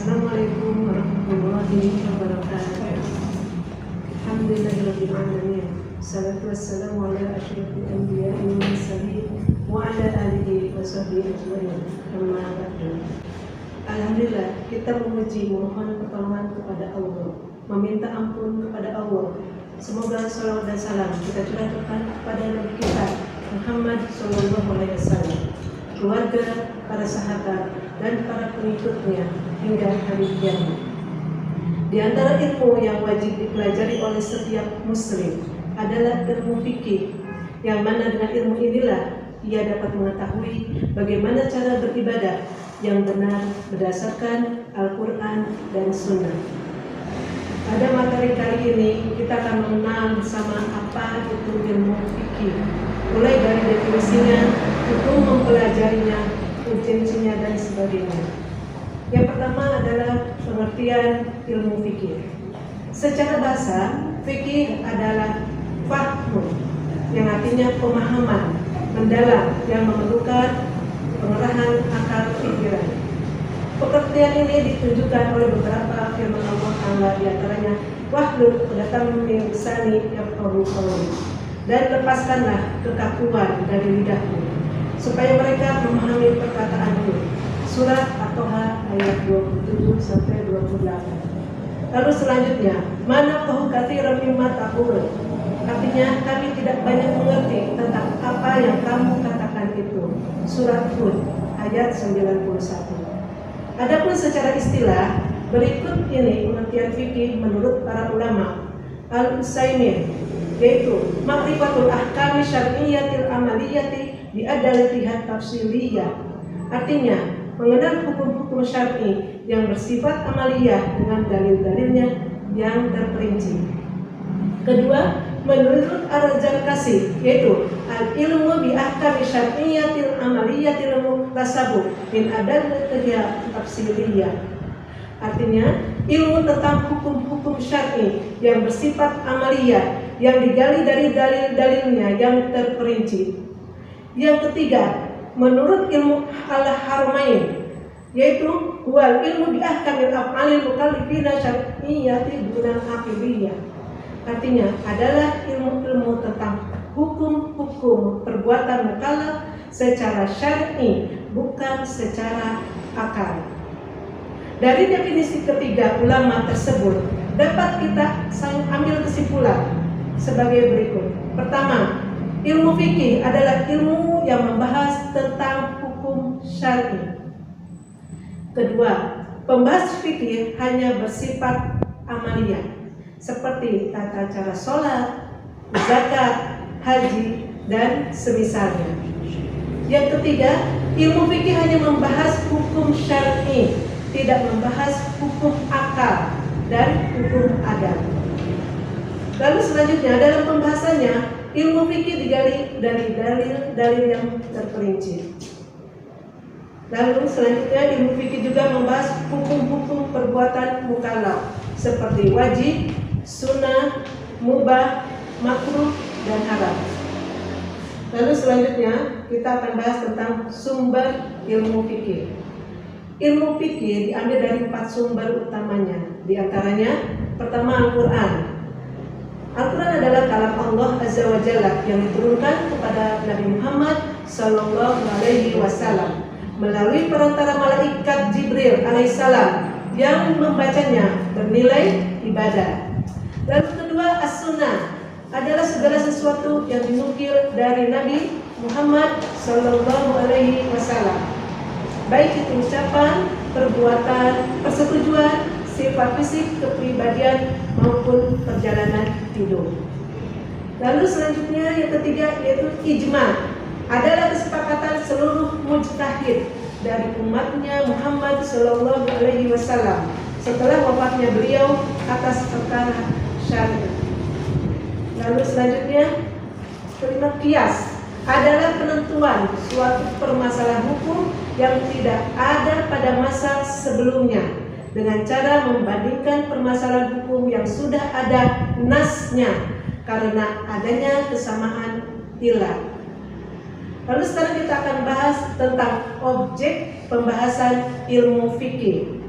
Assalamualaikum warahmatullahi wabarakatuh. Alhamdulillahirabbil alamin. Salatu wassalamu ala asyrofil anbiya'i wal mursalin wa ala alihi wa sahbihi ajmain. Amma ba'du. Alhamdulillah, kita memuji, mohon pertolongan kepada Allah, meminta ampun kepada Allah. Semoga salawat dan salam kita curahkan kepada Nabi kita Muhammad SAW, keluarga, para sahabat, dan para pengikutnya hingga hari kiamat. Di antara ilmu yang wajib dipelajari oleh setiap muslim adalah ilmu fikih, yang mana dengan ilmu inilah ia dapat mengetahui bagaimana cara beribadah yang benar berdasarkan Al-Quran dan Sunnah. Pada materi kali ini kita akan mengenal bersama apa itu ilmu fikih, mulai dari definisinya, hukum mempelajarinya, urgensinya, dan sebagainya. Yang pertama adalah pengertian ilmu fikih. Secara bahasa, fikih adalah fahmu, yang artinya pemahaman mendalam yang memerlukan pengerahan akal pikiran. Pengertian ini ditunjukkan oleh beberapa firman Allah Ta'ala, di antaranya wahlul uqdatam min lisani yafqahu qawli, dan lepaskanlah kekakuan dari lidahmu supaya mereka memahami perkataanmu. Surat At-Toha ayat 27 sampai 28. Lalu selanjutnya, mana fahu katsiran mimma taqulun. Artinya kami tidak banyak mengerti tentang apa yang kamu katakan itu. Surat Hud ayat 91. Adapun secara istilah, berikut ini pengertian fikih menurut para ulama. Al-Utsaimin, yaitu ma'rifatul ahkami syar'iyyatil amaliyati bi'adalatihat tafsiliyah. Artinya mengenal hukum-hukum syar'i yang bersifat amaliyah dengan dalil-dalilnya yang terperinci. Kedua, menurut Ar-Zarkasi, yaitu al-ilmu bi ahkami syar'iyyatil amaliyatil muktasabu min adallatiha tafsiliyah. Artinya, ilmu tentang hukum-hukum syar'i yang bersifat amaliyah yang digali dari dalil-dalilnya yang terperinci. Yang ketiga, menurut ilmu al-haramain, yaitu wal ilmu bi ahkamil af'alil mukallifina syar'iyyati dunal aqiliyah. Artinya adalah ilmu-ilmu tentang hukum-hukum perbuatan mukallaf secara syar'i, bukan secara akal. Dari definisi ketiga ulama tersebut dapat kita ambil kesimpulan sebagai berikut. Pertama, ilmu fikih adalah ilmu yang membahas tentang hukum syar'i. Kedua, pembahas fikih hanya bersifat amaliyah, seperti tata cara sholat, zakat, haji, dan semisalnya. Yang ketiga, ilmu fikih hanya membahas hukum syar'i, tidak membahas hukum akal dan hukum adat. Lalu selanjutnya dalam pembahasannya, ilmu fikih digali dari dalil-dalil yang terperinci. Lalu selanjutnya ilmu fikih juga membahas hukum-hukum perbuatan mukallaf seperti wajib, sunnah, mubah, makruh, dan haram. Lalu selanjutnya kita akan bahas tentang sumber ilmu fikih. Ilmu fikih diambil dari 4 sumber utamanya. Di antaranya, pertama Al-Quran. Al-Quran adalah kalam Allah Azza wa Jalla yang diturunkan kepada Nabi Muhammad SAW melalui perantara malaikat Jibril alaihissalam yang membacanya bernilai ibadah. Lalu kedua, As-Sunnah adalah segala sesuatu yang dinukil dari Nabi Muhammad SAW, baik itu ucapan, perbuatan, persetujuan, sifat fisik, kepribadian, maupun perjalanan hidup. Lalu selanjutnya yang ketiga yaitu ijma, adalah kesepakatan seluruh mujtahid dari umatnya Muhammad SAW setelah wafatnya beliau atas perkara syariat. Lalu selanjutnya kelima, qiyas adalah penentuan suatu permasalahan hukum yang tidak ada pada masa sebelumnya dengan cara membandingkan permasalahan hukum yang sudah ada nasnya karena adanya kesamaan ilah. Lalu sekarang kita akan bahas tentang objek pembahasan ilmu fikih.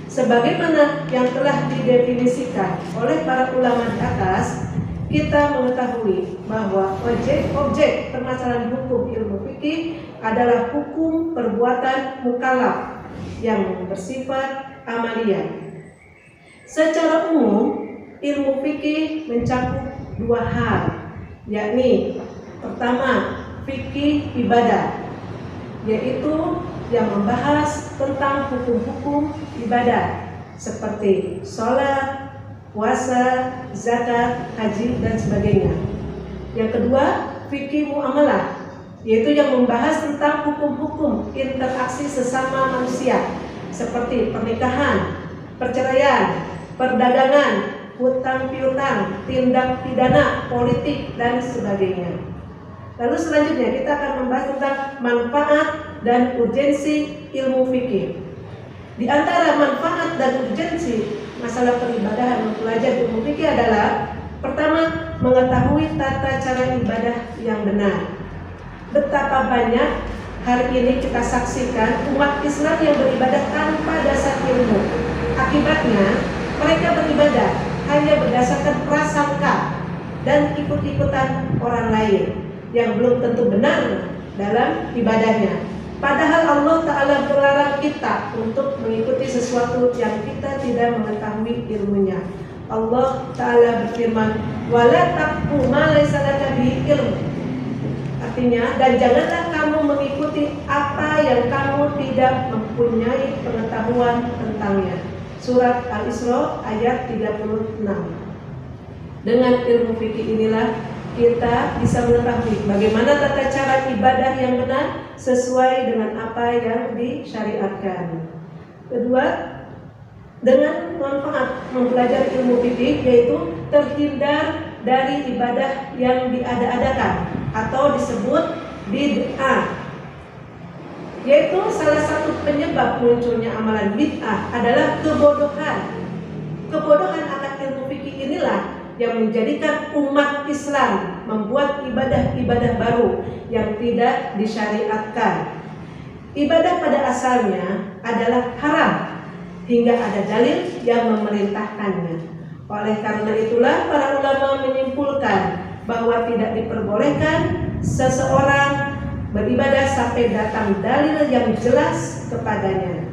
Sebagaimana yang telah didefinisikan oleh para ulama di atas, kita mengetahui bahwa objek permasalahan hukum ilmu fikih adalah hukum perbuatan mukallaf yang bersifat amaliyah. Secara umum, ilmu fikih mencakup dua hal, yakni pertama, fikih ibadah, yaitu yang membahas tentang hukum-hukum ibadah seperti sholat, puasa, zakat, haji, dan sebagainya. Yang kedua, fikih muamalah, yaitu yang membahas tentang hukum-hukum interaksi sesama manusia seperti pernikahan, perceraian, perdagangan, hutang piutang, tindak pidana, politik, dan sebagainya. Lalu selanjutnya kita akan membahas tentang manfaat dan urgensi ilmu fikih. Di antara manfaat dan urgensi masalah peribadahan mempelajari ilmu fikih adalah pertama, mengetahui tata cara ibadah yang benar. Betapa banyak hari ini kita saksikan umat Islam yang beribadah tanpa dasar ilmu. Akibatnya mereka beribadah hanya berdasarkan prasangka dan ikut-ikutan orang lain yang belum tentu benar dalam ibadahnya. Padahal Allah Ta'ala melarang kita untuk mengikuti sesuatu yang kita tidak mengetahui ilmunya. Allah Ta'ala berfirman, "Wala taqfu ma laysa laka bihi ilm." Artinya, dan janganlah kamu mengikuti apa yang kamu tidak mempunyai pengetahuan tentangnya. Surat Al-Isra ayat 36. Dengan ilmu fikih inilah kita bisa mengetahui bagaimana tata cara ibadah yang benar sesuai dengan apa yang disyariatkan. Kedua, dengan manfaat mempelajari ilmu fikih yaitu terhindar dari ibadah yang diada-adakan atau disebut bid'ah. Yaitu salah satu penyebab munculnya amalan bid'ah adalah kebodohan. Kebodohan akan ilmu fikih inilah yang menjadikan umat Islam membuat ibadah-ibadah baru yang tidak disyariatkan. Ibadah pada asalnya adalah haram hingga ada dalil yang memerintahkannya. Oleh karena itulah para ulama menyimpulkan bahwa tidak diperbolehkan seseorang beribadah sampai datang dalil yang jelas kepadanya.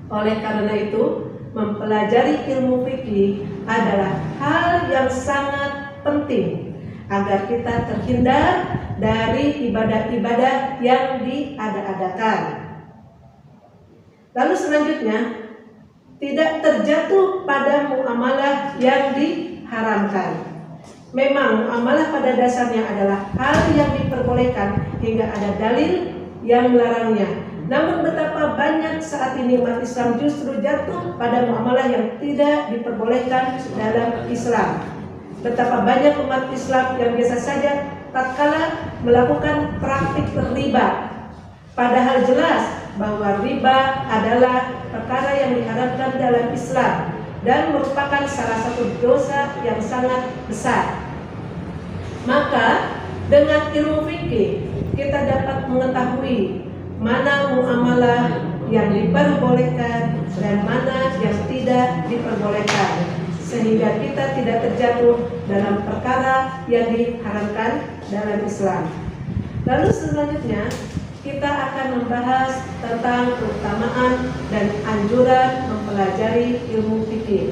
Oleh karena itu, mempelajari ilmu fikih adalah hal yang sangat penting agar kita terhindar dari ibadah-ibadah yang diada-adakan. Lalu selanjutnya, tidak terjatuh pada muamalah yang diharamkan. Memang muamalah pada dasarnya adalah hal yang diperbolehkan hingga ada dalil yang melarangnya. Namun betapa banyak saat ini umat Islam justru jatuh pada muamalah yang tidak diperbolehkan dalam Islam. Betapa banyak umat Islam yang biasa saja tatkala melakukan praktik riba, padahal jelas bahwa riba adalah perkara yang diharamkan dalam Islam dan merupakan salah satu dosa yang sangat besar. Maka dengan ilmu fikih kita dapat mengetahui mana muamalah yang diperbolehkan dan mana yang tidak diperbolehkan, sehingga kita tidak terjatuh dalam perkara yang diharamkan dalam Islam. Lalu selanjutnya kita akan membahas tentang keutamaan dan anjuran mempelajari ilmu fikih.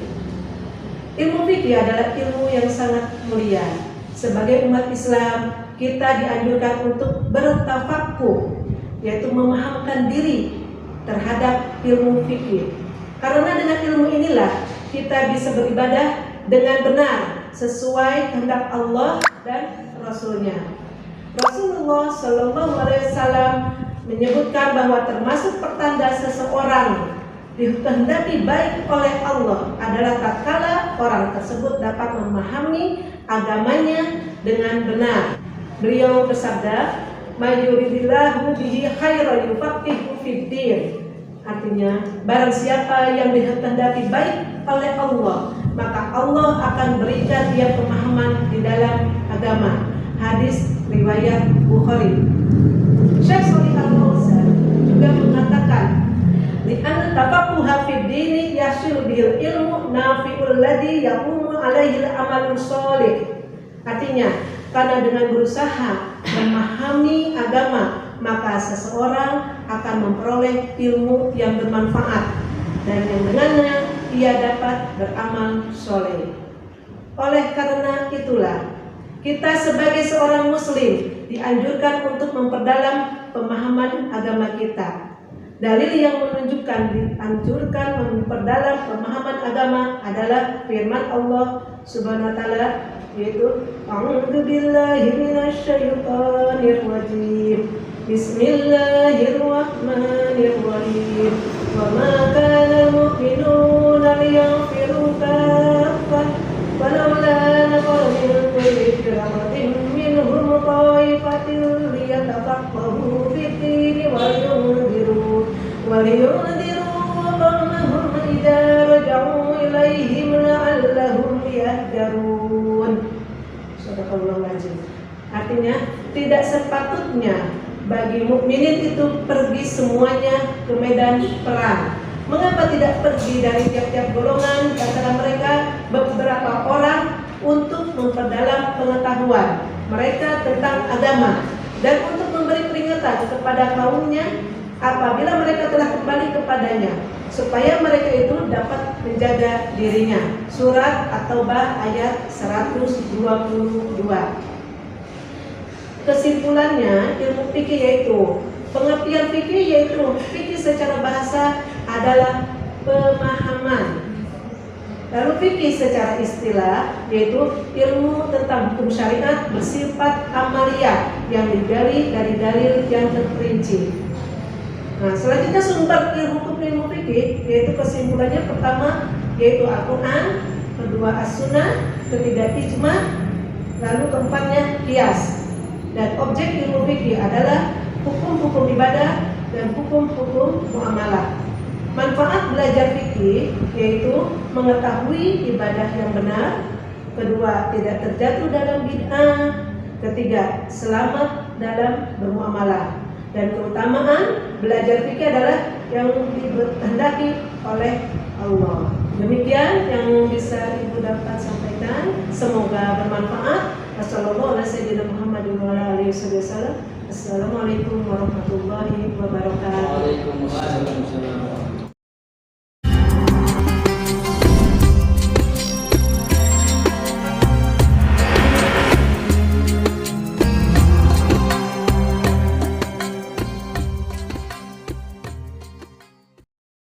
Ilmu fikih adalah ilmu yang sangat mulia. Sebagai umat Islam, kita dianjurkan untuk bertafakuh, yaitu memahamkan diri terhadap ilmu fikih. Karena dengan ilmu inilah kita bisa beribadah dengan benar sesuai kehendak Allah dan Rasul-Nya. Rasulullah Shallallahu Alaihi Wasallam menyebutkan bahwa termasuk pertanda seseorang dikehendaki baik oleh Allah adalah tatkala orang tersebut dapat memahami agamanya dengan benar. Beliau bersabda, "Mayuridillahu bihi khairan yufaqihu fid-din." Artinya, barang siapa yang dikehendaki baik oleh Allah, maka Allah akan berikan dia pemahaman di dalam agama. Hadis riwayat Bukhari. Syekh Shalih Al-Fauzan juga mengatakan, "Li'anna tafaqquha fid-din bihil ilmu nafi'ul ladzi yaqumu alaihi al-amalus shalih. Artinya, karena dengan berusaha memahami agama, maka seseorang akan memperoleh ilmu yang bermanfaat dan yang dengannya ia dapat beramal soleh. Oleh karena itulah, kita sebagai seorang muslim dianjurkan untuk memperdalam pemahaman agama kita. Dalil yang menunjukkan dianjurkan memperdalam pemahaman agama adalah firman Allah Subhanahu wa taala, yaitu A'udzu billahi minasyaitonir rajim. Bismillahirrahmanirrahim. Wa ma kana al-mu'minuna liyanfiru kaffah walaula nafara min kulli firqatin minhum ta'ifatun liyatafaqahu fid-din waliyunziru qawmahum idza raja'u ilaihim la'allahum yahdharun. Sadaqallahul azim. Artinya, tidak sepatutnya bagi mukminin itu pergi semuanya ke medan perang. Mengapa tidak pergi dari tiap-tiap golongan di antara mereka beberapa orang untuk memperdalam pengetahuan mereka tentang agama dan untuk memberi peringatan kepada kaumnya apabila mereka telah kembali kepadanya, supaya mereka itu dapat menjaga dirinya. Surat At-Taubah ayat 122. Kesimpulannya, ilmu fikih yaitu pengertian fikih, yaitu fikih secara bahasa adalah pemahaman. Lalu fikih secara istilah yaitu ilmu tentang hukum syariat bersifat amaliyah yang digali dari dalil yang terperinci. Nah, selanjutnya sumber ilmu fikih yaitu kesimpulannya pertama yaitu Al-Quran, kedua As-Sunnah, ketiga Ijma, lalu keempatnya Qiyas. Dan objek ilmu fikih adalah hukum-hukum ibadah dan hukum-hukum muamalah. Manfaat belajar fikih yaitu mengetahui ibadah yang benar, kedua tidak terjatuh dalam bid'ah, ketiga selamat dalam bermuamalah. Dan keutamaan belajar fikih adalah yang dikehendaki oleh Allah. Demikian yang bisa Ibu dapat sampaikan, semoga bermanfaat. Assalamualaikum warahmatullahi wabarakatuh. Waalaikumsalam.